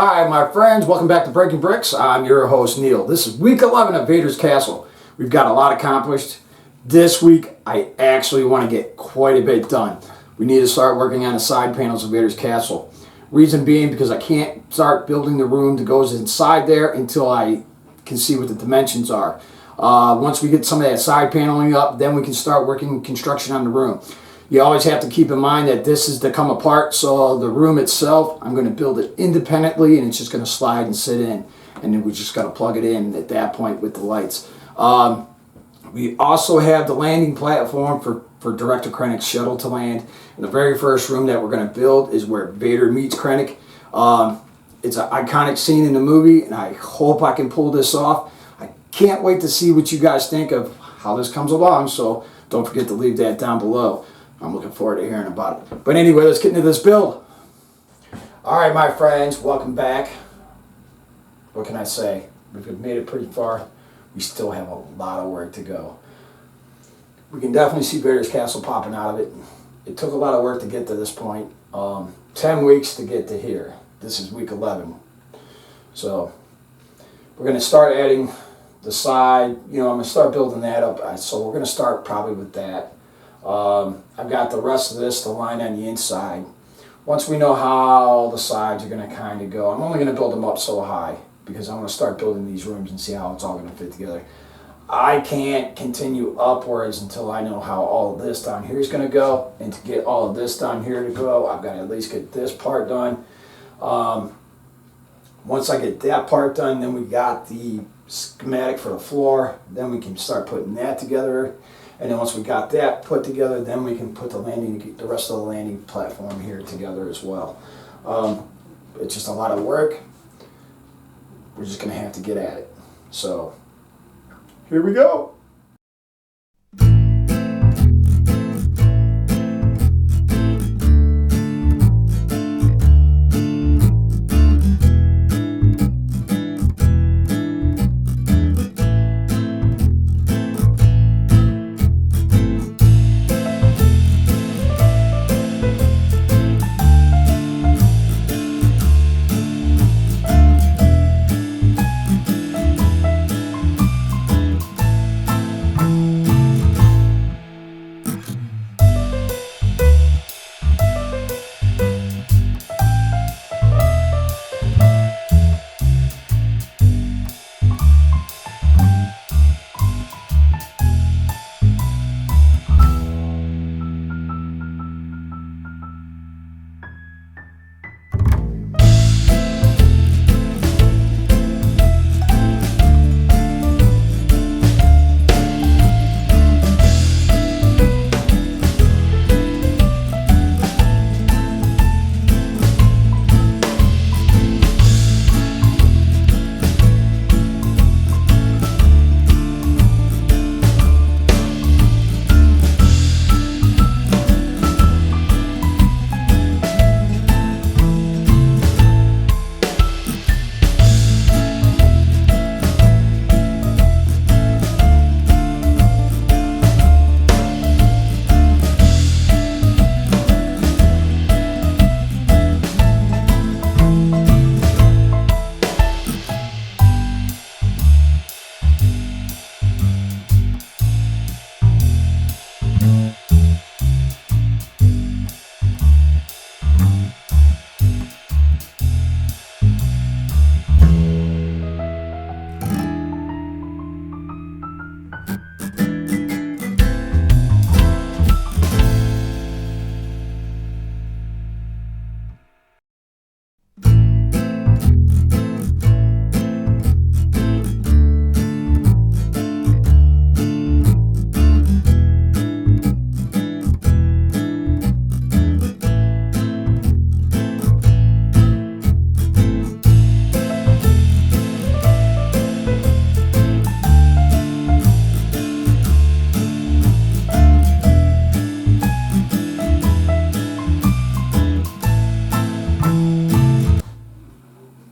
Hi, my friends. Welcome back to Breaking Bricks. I'm your host, Neil. This is week 11 of Vaders Castle. We've got a lot accomplished. This week, I actually want to get quite a bit done. We need to start working on the side panels of Vaders Castle. Reason being because I can't start building the room that goes inside there until I can see what the dimensions are. Once we get some of that side paneling up, then we can start working construction on the room. You always have to keep in mind that this is to come apart, so the room itself, I'm going to build it independently and it's just going to slide and sit in. And then we just got to plug it in at that point with the lights. We also have the landing platform for Director Krennic's shuttle to land. And the very first room that we're going to build is where Vader meets Krennic. It's an iconic scene in the movie, and I hope I can pull this off. I can't wait to see what you guys think of how this comes along, so don't forget to leave that down below. I'm looking forward to hearing about it. But anyway, let's get into this build. Alright, my friends, welcome back. What can I say? We've made it pretty far. We still have a lot of work to go. We can definitely see Vaders Castle popping out of it. It took a lot of work to get to this point. 10 weeks to get to here. This is week 11. So we're going to start adding the side. I'm going to start building that up. So we're going to start probably with that. I've got the rest of this to line on the inside. Once we know how the sides are going to kind of go, I'm only going to build them up so high because I want to start building these rooms and see how it's all going to fit together. I can't continue upwards until I know how all of this down here is going to go. And to get all of this down here to go, I've got to at least get this part done. Once I get that part done, then we got the schematic for the floor. Then we can start putting that together. And then once we got that put together, then we can put the rest of the landing platform here together as well. It's just a lot of work. We're just going to have to get at it. So, here we go.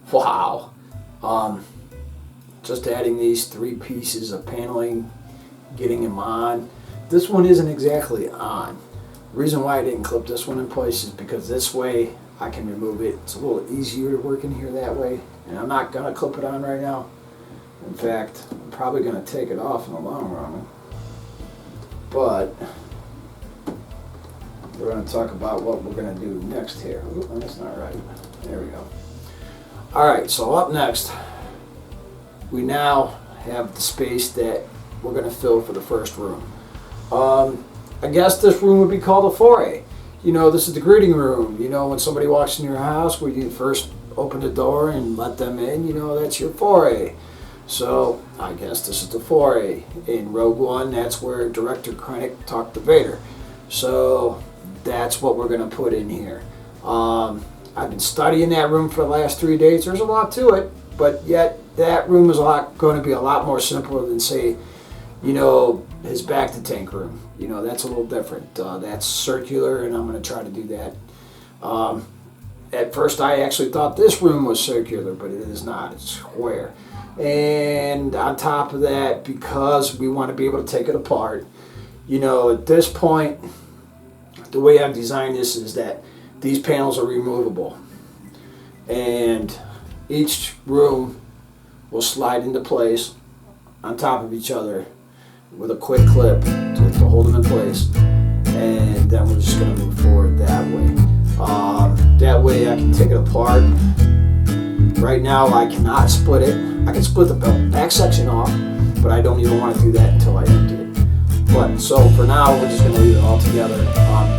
Wow. Just adding these 3 pieces of paneling, getting them on. This one isn't exactly on. The reason why I didn't clip this one in place is because this way I can remove it. It's a little easier to work in here that way. And I'm not going to clip it on right now. In fact, I'm probably going to take it off in the long run. But we're going to talk about what we're going to do next here. Oop, that's not right. There we go. Alright, so up next, we now have the space that we're going to fill for the first room. I guess this room would be called a foyer. You know, this is the greeting room. You know, when somebody walks in your house, where you first open the door and let them in, you know, that's your foyer. So, I guess this is the foyer. In Rogue One, that's where Director Krennic talked to Vader. So, that's what we're going to put in here. I've been studying that room for the last 3 days. There's a lot to it, but yet that room is going to be a lot more simpler than, say, you know, his back-to-tank room. You know, that's a little different. That's circular, and I'm going to try to do that. At first, I actually thought this room was circular, but it is not. It's square. And on top of that, because we want to be able to take it apart, you know, at this point, the way I've designed this is that these panels are removable. And each room will slide into place on top of each other with a quick clip to hold them in place. And then we're just going to move forward that way. That way I can take it apart. Right now I cannot split it. I can split the back section off, but I don't even want to do that until I empty it. But so for now we're just going to leave it all together.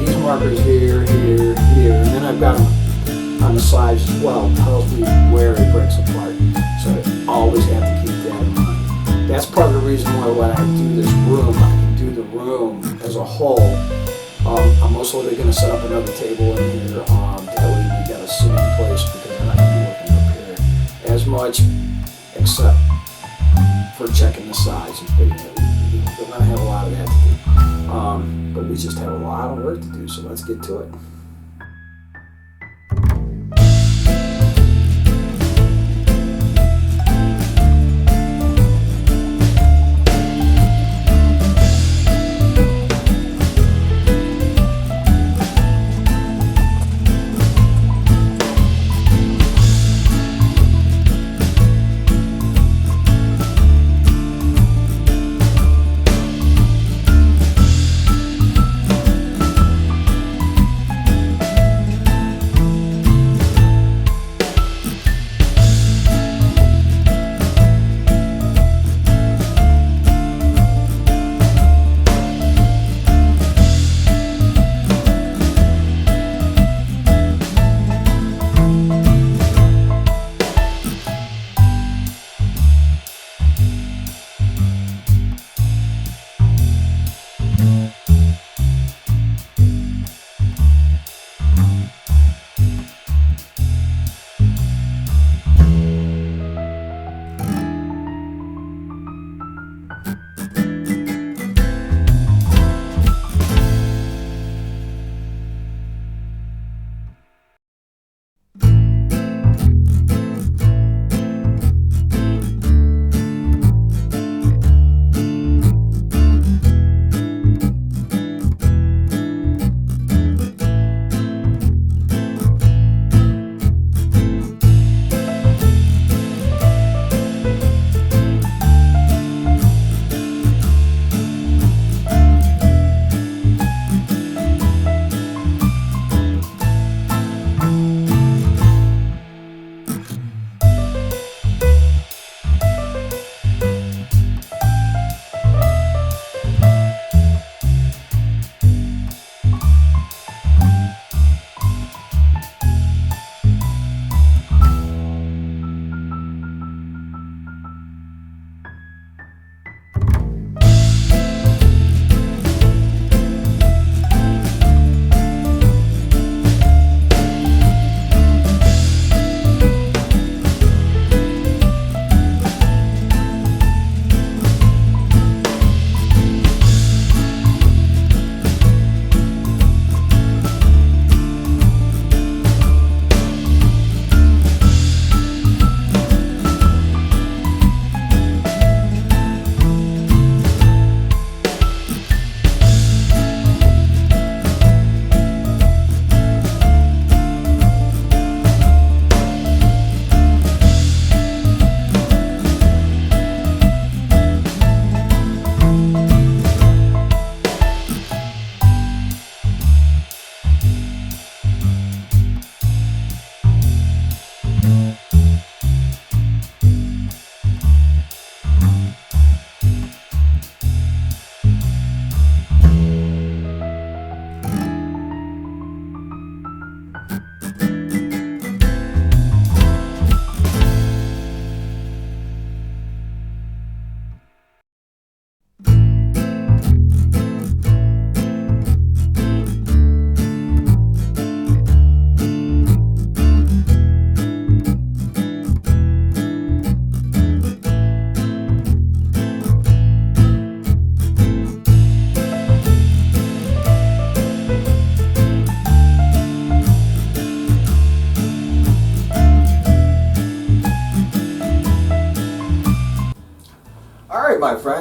These markers here, here, here, and then I've got them on the sides as well. It tells me where it breaks apart. So I always have to keep that in mind. That's part of the reason why when I do this room, I can do the room as a whole. I'm also going to set up another table in here. That way we got to sit in place because I'm not going to be looking up here as much, except for checking the size and fitting it. We're going to have a lot of that to do. But we just have a lot of work to do, so let's get to it.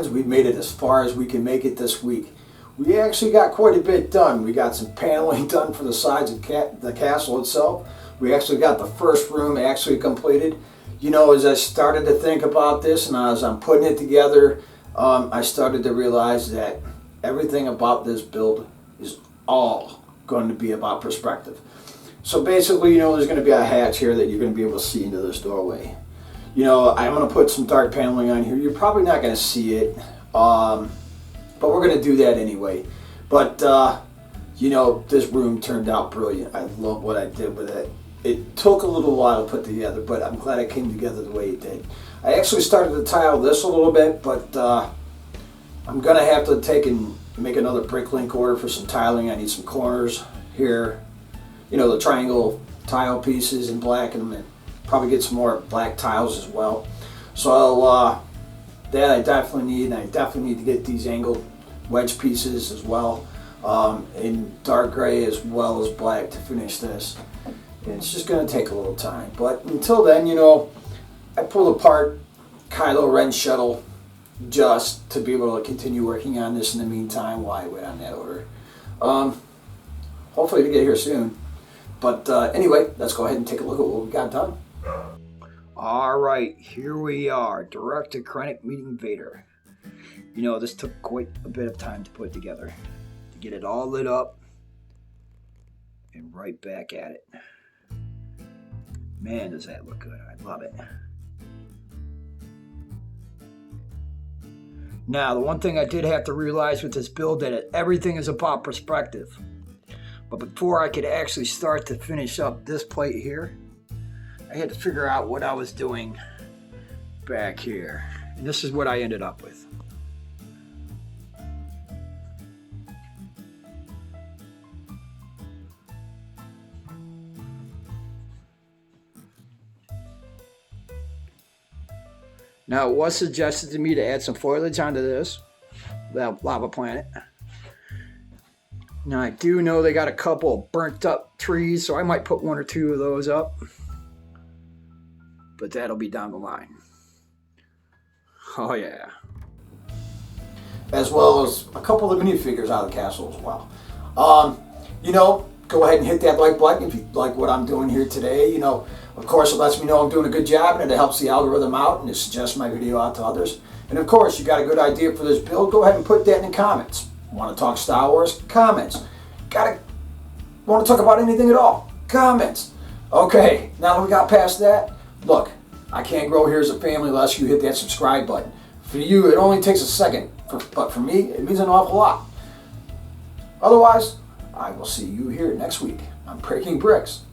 boards. We've made it as far as we can make it this week. We actually got quite a bit done. We got some paneling done for the sides of the castle itself. We actually got the first room actually completed. You know, as I started to think about this and as I'm putting it together, I started to realize that everything about this build is all going to be about perspective. So basically, you know, there's going to be a hatch here that you're going to be able to see into this doorway. You know, I'm going to put some dark paneling on here. You're probably not going to see it, but we're going to do that anyway. But, you know, this room turned out brilliant. I love what I did with it. It took a little while to put together, but I'm glad it came together the way it did. I actually started to tile this a little bit, but I'm going to have to take and make another brick link order for some tiling. I need some corners here. You know, the triangle tile pieces in black, and probably get some more black tiles as well. So that I definitely need, and I definitely need to get these angled wedge pieces as well in dark gray as well as black to finish this. And it's just going to take a little time. But until then, you know, I pulled apart Kylo Ren's shuttle just to be able to continue working on this in the meantime while I wait on that order. Hopefully to get here soon. But anyway, let's go ahead and take a look at what we got done. All right, here we are, Director Krennic meeting Vader. You know, this took quite a bit of time to put together, to get it all lit up and right back at it. Man, does that look good. I love it. Now, the one thing I did have to realize with this build that everything is about perspective. But before I could actually start to finish up this plate here, I had to figure out what I was doing back here. And this is what I ended up with. Now, it was suggested to me to add some foliage onto this, that lava planet. Now, I do know they got a couple of burnt up trees, so I might put one or two of those up. But that'll be down the line. Oh, yeah. As well as a couple of minifigures out of the castle as well. You know, go ahead and hit that like button if you like what I'm doing here today. You know, of course, it lets me know I'm doing a good job, and it helps the algorithm out, and it suggests my video out to others. And of course, you got a good idea for this build, go ahead and put that in the comments. Want to talk Star Wars? Comments. Want to talk about anything at all? Comments. Okay, now that we got past that, look, I can't grow here as a family unless you hit that subscribe button. For you, it only takes a second, but for me, it means an awful lot. Otherwise, I will see you here next week on Breaking Bricks.